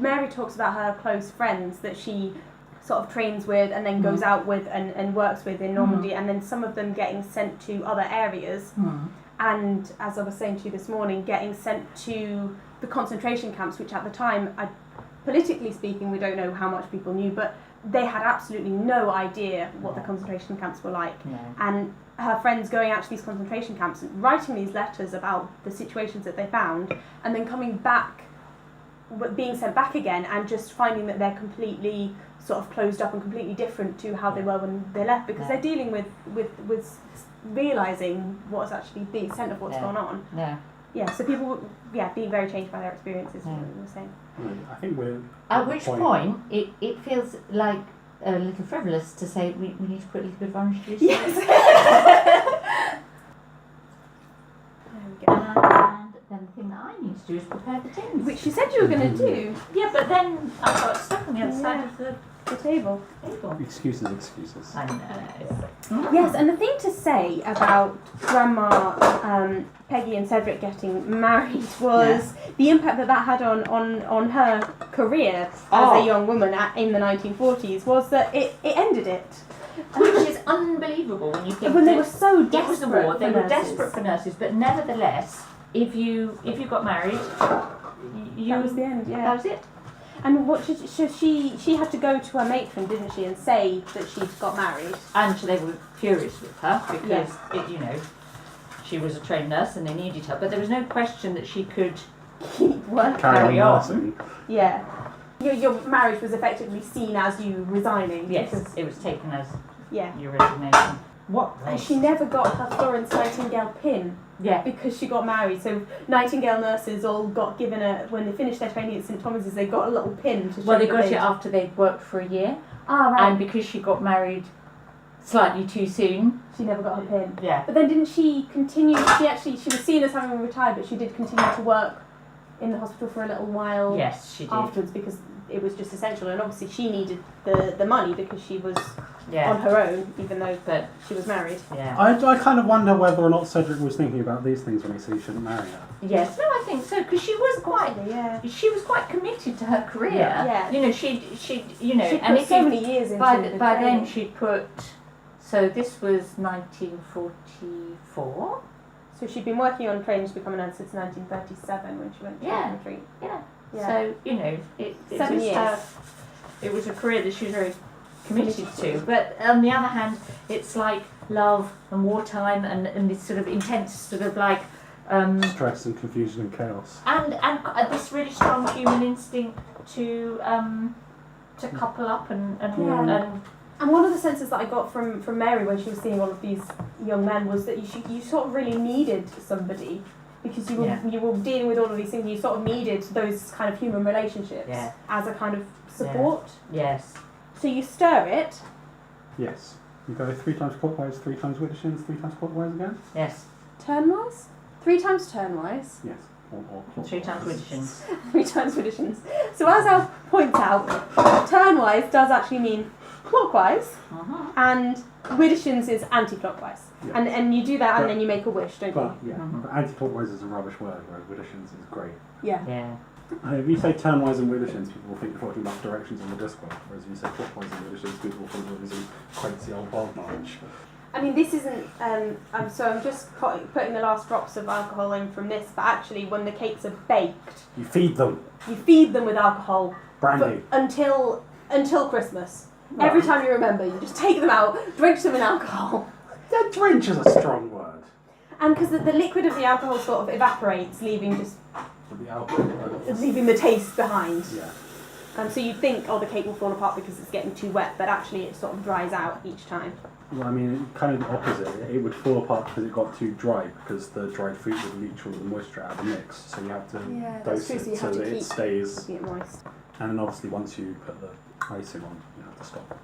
Mary talks about her close friends that she sort of trains with and then goes out with and works with in Normandy, and then some of them getting sent to other areas, and as I was saying to you this morning, getting sent to the concentration camps, which at the time, politically speaking, we don't know how much people knew, but they had absolutely no idea what the concentration camps were like. And her friends going out to these concentration camps and writing these letters about the situations that they found, and then coming back, being sent back again, and just finding that they're completely sort of closed up and completely different to how they were when they left, because they're dealing with realising what's actually the extent of what's gone on. So people being very changed by their experiences, what we were saying. I think we're at which point it feels like a little frivolous to say we need to put a little bit of orange juice. Yes. There we go. And then the thing that I need to do is prepare the tins. Which you said you were going to do. Yeah, but then I got stuck on the other side of the table. Excuses. I know. Yes, and the thing to say about Grandma Peggy and Cedric getting married was the impact that had on her career as a young woman in the 1940s was that it ended it. Which is unbelievable when you think when they were so desperate. It was a war. They were desperate for nurses, but nevertheless, if you got married, that was the end. Yeah, that was it. And what she had to go to her matron, didn't she, and say that she'd got married. And they were furious with her because she was a trained nurse and they needed her. But there was no question that she could keep working. Carry on. Yeah. Your marriage was effectively seen as you resigning. Yes, it was taken as your resignation. What? And she never got her Florence Nightingale pin. Yeah. Because she got married. So Nightingale nurses all got given when they finished their training at St Thomas's, they got a little pin to show. Well, they got it after they'd worked for a year. Right. And because she got married slightly too soon, she never got her pin. Yeah. But then didn't she continue? She was seen as having retired, but she did continue to work in the hospital for a little while. Yes, she did. Afterwards, because it was just essential, and obviously she needed the money because she was yeah. on her own, even though she was married. Yeah. I kind of wonder whether or not Cedric was thinking about these things when he said he shouldn't marry her. Yes, no, I think so, because she was quite, she was quite committed to her career. Yeah. You know, she'd you know, she'd and put so many years into by the then she'd put. So this was 1944. So she'd been working on training to become a nurse since 1937 when she went to the retreat. Yeah. So you know, it 7 years. It was a career that she was very committed to. But on the other hand, it's like love and wartime and this sort of intense sort of like stress and confusion and chaos. And this really strong human instinct to couple up and one of the senses that I got from Mary when she was seeing all of these young men was that you sort of really needed somebody because you were dealing with all of these things. You sort of needed those kind of human relationships as a kind of support. Yeah. Yes. So you stir it. Yes. You go 3 times clockwise, 3 times with the shins, 3 times clockwise again. Yes. Turnwise? 3 times turnwise. Yes. Or 3 times with the shins. 3 times with the shins. So as Alf points out, turnwise does actually mean clockwise, and widdershins is anti-clockwise. Yeah. And you do that and then you make a wish, don't you? Yeah, but anti-clockwise is a rubbish word, whereas widdershins is great. Yeah. If you say turnwise and widdershins, people will think you're talking about directions on the discworld, whereas if you say clockwise and widdershins, people will think you're using crazy old world knowledge. I mean, this isn't, I'm just putting the last drops of alcohol in from this, but actually when the cakes are baked... You feed them. You feed them with alcohol. Brandy. Until Christmas. Right. Every time you remember, you just take them out, drench them in alcohol. Drench is a strong word. And because the liquid of the alcohol sort of evaporates, leaving just... leaving the taste behind. Yeah. So you think, the cake will fall apart because it's getting too wet, but actually it sort of dries out each time. Well, I mean, kind of the opposite. It would fall apart because it got too dry, because the dried fruit would leach all the moisture out of the mix. So you have to dose it so that it stays. Keep it moist. And then obviously once you put the icing on, you have to stop.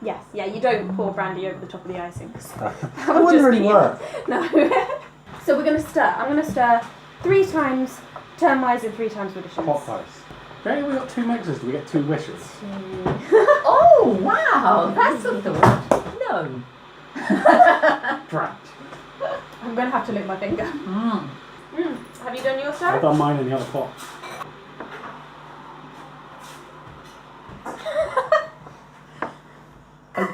Yes, you don't pour brandy over the top of the icing. That wouldn't really work. No. So we're going to stir. I'm going to stir 3 times turnwise and 3 times widdershins. Clockwise. Okay, we got 2 mixes. Do we get 2 wishes? Oh wow, that's not the word. No. Drat. I'm going to have to lick my finger. Have you done your stir? I've done mine in the other pot.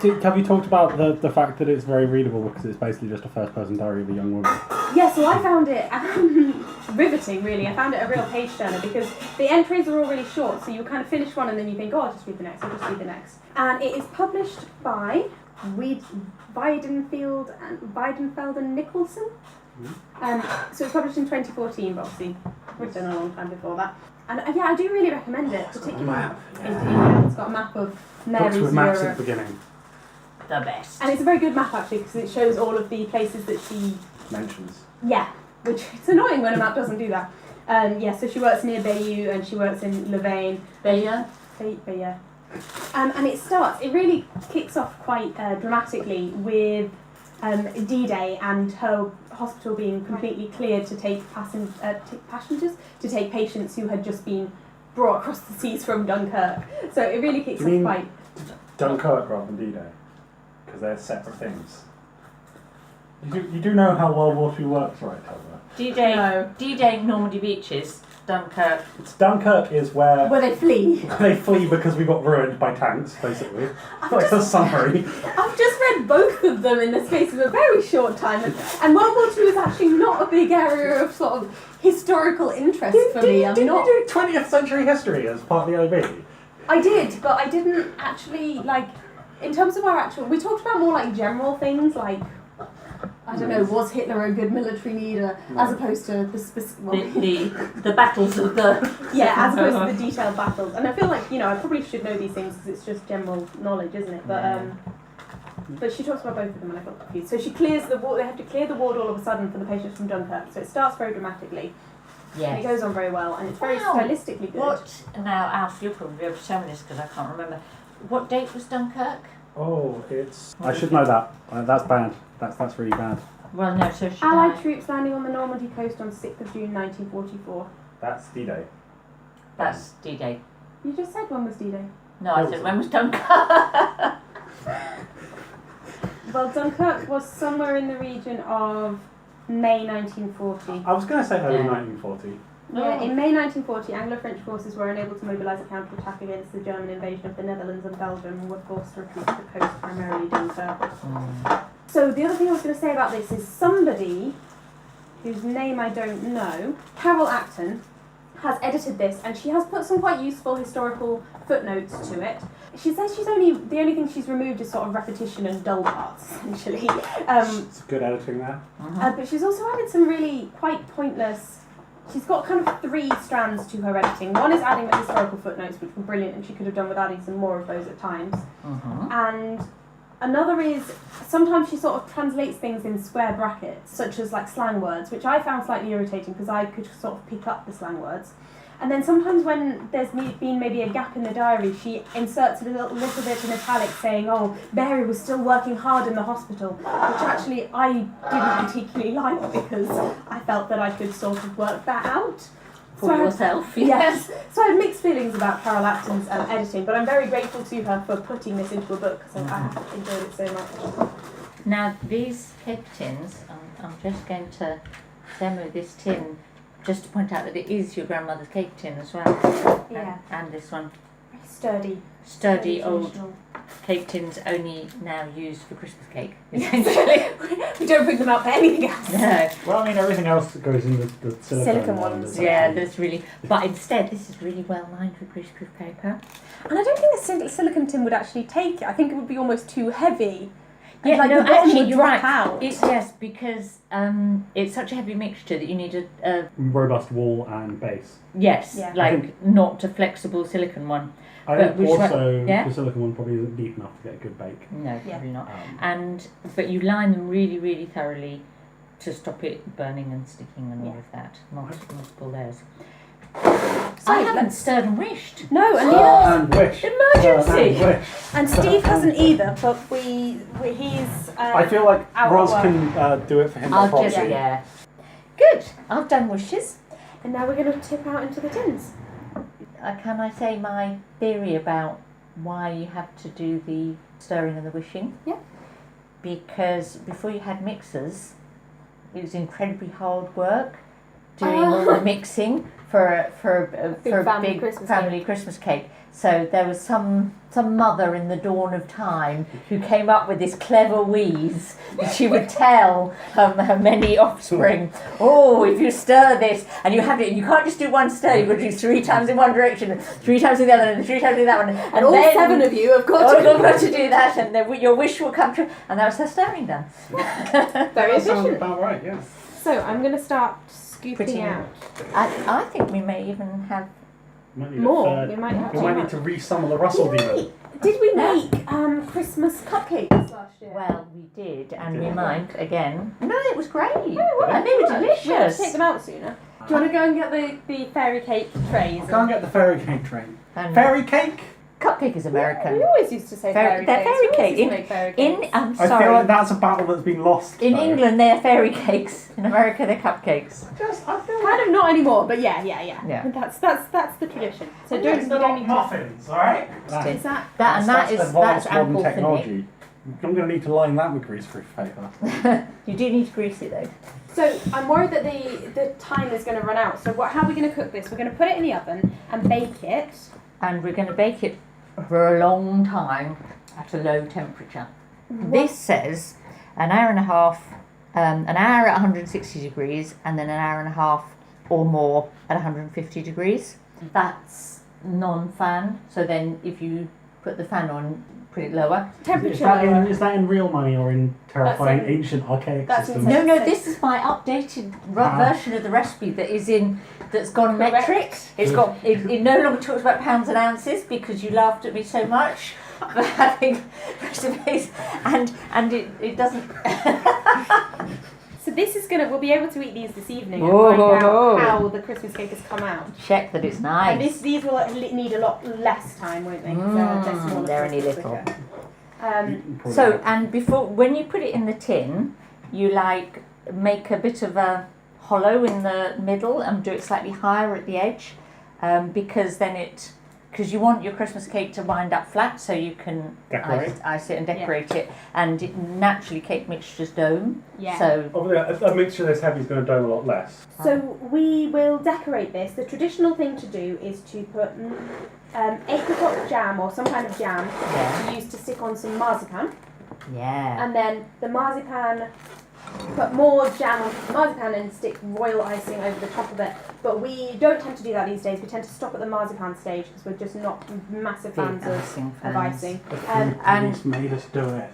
Have you talked about the fact that it's very readable because it's basically just a first-person diary of a young woman? Yeah, so I found it riveting, really. I found it a real page-turner because the entries are all really short, so you kind of finish one and then you think, oh, I'll just read the next, I'll just read the next. And it is published by Weidenfeld and Nicholson. So it's published in 2014, but obviously we've done a long time before that. And yeah, I do really recommend it, particularly. It's got a map of Mary's Books with maps Europe. at the beginning. The best. And it's a very good map actually because it shows all of the places that she Mentions. Yeah, which it's annoying when a map doesn't do that. Yeah, so she works near Bayeux and she works in Louvain. Bayeux? Bayeux. And it really kicks off quite dramatically with D-Day and her hospital being completely cleared to take passengers, to take patients who had just been brought across the seas from Dunkirk. So it really kicks off quite... Dunkirk rather than D-Day? Because they're separate things. You do know how World War II works, right, Thelma? D-Day, No. D-Day, Normandy Beaches, Dunkirk. Dunkirk is where they flee. they flee because we got ruined by tanks, basically. Like a summary. I've just read both of them in the space of a very short time, and World War II is actually not a big area of sort of historical interest for me. Did you do 20th century history as part of the OB? I did, but I didn't actually, like, in terms of our actual... We talked about more, like, general things, like, I don't know, was Hitler a good military leader, as opposed to the specific... The battles of the... Yeah, as opposed to the detailed battles. And I feel like, I probably should know these things because it's just general knowledge, isn't it? But she talks about both of them and I got confused. So she clears the ward, they have to clear the ward all of a sudden for the patients from Dunkirk. So it starts very dramatically. Yes. And it goes on very well, and it's very stylistically good. Now, Alf, you'll probably be able to tell me this because I can't remember. What date was Dunkirk? Oh, I should know that. That's bad. That's really bad. Well, no, so should Allied troops landing on the Normandy coast on 6th of June 1944. That's D-Day. That's D-Day. You just said when was D-Day? No, I said when was Dunkirk? Well, Dunkirk was somewhere in the region of May 1940. I was going to say early 1940. Yeah, in May 1940, Anglo-French forces were unable to mobilise a counter-attack against the German invasion of the Netherlands and Belgium and were forced to retreat to the coast, primarily Dunkirk. So the other thing I was going to say about this is somebody whose name I don't know, Carol Acton, has edited this and she has put some quite useful historical footnotes to it. She says the only thing she's removed is sort of repetition and dull parts, essentially. It's good editing there. But she's also added some really quite pointless... She's got kind of 3 strands to her editing. One is adding the historical footnotes, which were brilliant, and she could have done with adding some more of those at times. And another is, sometimes she sort of translates things in square brackets, such as like slang words, which I found slightly irritating because I could sort of pick up the slang words. And then sometimes when there's been maybe a gap in the diary, she inserts a little bit in italic saying, oh, Mary was still working hard in the hospital, which actually I didn't particularly like because I felt that I could sort of work that out. For yourself, yes. So I have mixed feelings about Carol Acton's editing, but I'm very grateful to her for putting this into a book because I have enjoyed it so much. Now, these cake tins, I'm just going to demo this tin just to point out that it is your grandmother's cake tin as well. Yeah. And this one. Sturdy Old traditional. cake tins only now used for Christmas cake, essentially. We don't bring them out for anything else. No. Well, I mean, everything else that goes in the silicone ones. Yeah, that's really... But instead, this is really well lined with greaseproof paper. And I don't think the silicone tin would actually take it. I think it would be almost too heavy. Yeah, like no, the bottom actually, would you're drop right. out. Yes, because it's such a heavy mixture that you need a robust wall and base. yes, Yeah. like not a flexible silicone one. I But think which also one- yeah? the silicone one probably isn't deep enough to get a good bake. No, Yeah. probably not. But you line them really, really thoroughly to stop it burning and sticking and all of that. Multiple layers. So I haven't stirred and wished. No, and And wish. Emergency! And wish. and Steve hasn't either. But he's. I feel like out Ros at work. can do it for him. by I'll proxy. just, yeah. Good. I've done wishes. And now we're going to tip out into the tins. Can I say my theory about why you have to do the stirring and the wishing? Yeah. Because before you had mixers, it was incredibly hard work doing all the mixing for a family big Christmas cake. So there was some mother in the dawn of time who came up with this clever wheeze that she would tell her many offspring, oh, if you stir this, and you have it, and you can't just do one stir, you've got to do 3 times in one direction, and 3 times in the other, and 3 times in that one. And all then, 7 of you have got to do that, and then your wish will come true. And that was her stirring done. Very That sounds efficient. about right, yeah. So I'm going to start scooping out. I think we may even have More. We might have We too might need much. to re-summon the Russell demon. Did we make Christmas cupcakes last year? Well, we did, and we might again. No, it was great. Yeah, it was. And they were We have delicious. to take them out sooner. Do you want to go and get the fairy cake trays? Go and get the fairy cake train. And Fairy cake? cupcake is American. We always used to say They're fairy cakes. fairy We always cake. used to make fairy cakes. I'm I feel sorry. like that's a battle that's been lost. In though. England, they're fairy cakes. In America, they're cupcakes. I feel Kind of not anymore, but yeah. Yeah. That's the tradition. So they're don't not need to. muffins, alright? Is that? That's advanced modern ample for me. technology. I'm going to need to line that with grease-proof paper. You do need to grease it though. So I'm worried that the time is going to run out. So how are we going to cook this? We're going to put it in the oven and bake it. And we're going to bake it for a long time at a low temperature. This says an hour and a half, an hour at 160 degrees, and then an hour and a half or more at 150 degrees. That's non-fan. So then if you put the fan on, put it lower. Temperature. Is that in real money or in terrifying That's in- ancient archaic that's systems? in- No, this is my updated version of the recipe that's gone Correct. metric. It no longer talks about pounds and ounces because you laughed at me so much for having recipes, and it doesn't. So this is we'll be able to eat these this evening and Whoa, find whoa, out whoa. how the Christmas cake has come out. Check that it's nice. And these will need a lot less time, won't they? 'Cause they're smaller. They're only pieces little. quicker. So, and when you put it in the tin, you make a bit of a hollow in the middle and do it slightly higher at the edge, because you want your Christmas cake to wind up flat so you can Decorate. ice it and decorate it, and naturally cake mixtures dome. Yeah. So Obviously, a mixture this heavy is going to dome a lot less. So we will decorate this. The traditional thing to do is to put apricot jam or some kind of jam yeah, used to stick on some marzipan, yeah. and then the marzipan, put more jam on the marzipan and stick royal icing over the top of it. But we don't tend to do that these days. We tend to stop at the marzipan stage because we're just not massive fans of icing. And- It's made us do it.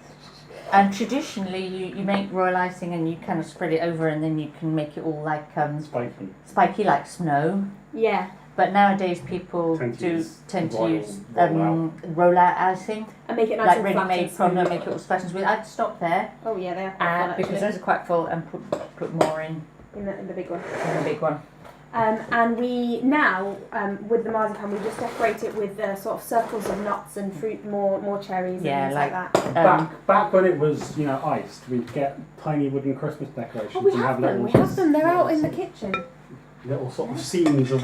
And traditionally, you make royal icing and you kind of spread it over, and then you can make it all like Spiky. spiky like snow. Yeah, But nowadays people Tend to use roll out icing, and make it nice like and ready flat made and from smooth. make little splashings with. I'd stop there Oh yeah, they are quite fun, because actually, those are quite full, and put more in in the big one. the big one. And we now, with the marzipan, we just decorate it with sort of circles of nuts and fruit, more cherries Yeah, and things like like- that. Back when it was, iced, we'd get tiny wooden Christmas decorations Oh, we and have little, them. We have them. They're out in the kitchen. little sort of scenes of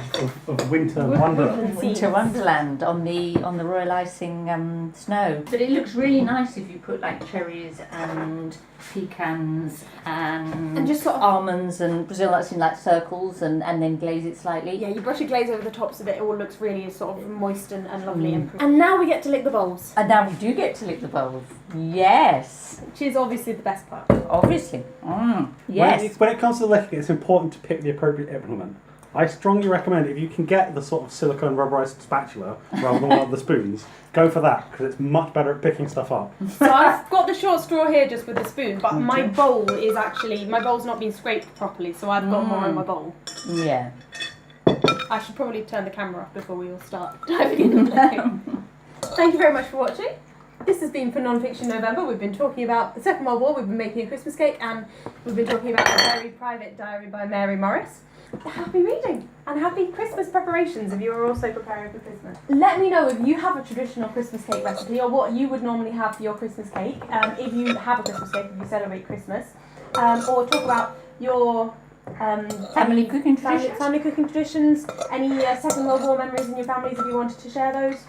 winter Wood- wonder. woodland scenes. Winter Wonderland on the royal icing snow. But it looks really nice if you put like cherries and pecans and just sort of- almonds and Brazil nuts in like circles and then glaze it slightly. Yeah, you brush a glaze over the top so that it all looks really sort of moist and lovely and pretty. And now we get to lick the bowls, And now we do get to lick the bowls. Yes, which is obviously the best part. obviously. Yes. When it comes to the licking, it's important to pick the appropriate implement. I strongly recommend if you can get the sort of silicone rubberized spatula rather than one of the spoons, go for that because it's much better at picking stuff up. So I've got the short straw here just with the spoon, but my bowl's not been scraped properly, so I've got more in my bowl. Yeah. I should probably turn the camera off before we all start diving into the licking. Thank you very much for watching. This has been for Non-Fiction November. We've been talking about the Second World War, we've been making a Christmas cake, and we've been talking about A Very Private Diary by Mary Morris. Happy reading and happy Christmas preparations if you are also preparing for Christmas. Let me know if you have a traditional Christmas cake recipe or what you would normally have for your Christmas cake, if you have a Christmas cake, if you celebrate Christmas, or talk about your Family cooking traditions. family cooking traditions, any Second World War memories in your families if you wanted to share those.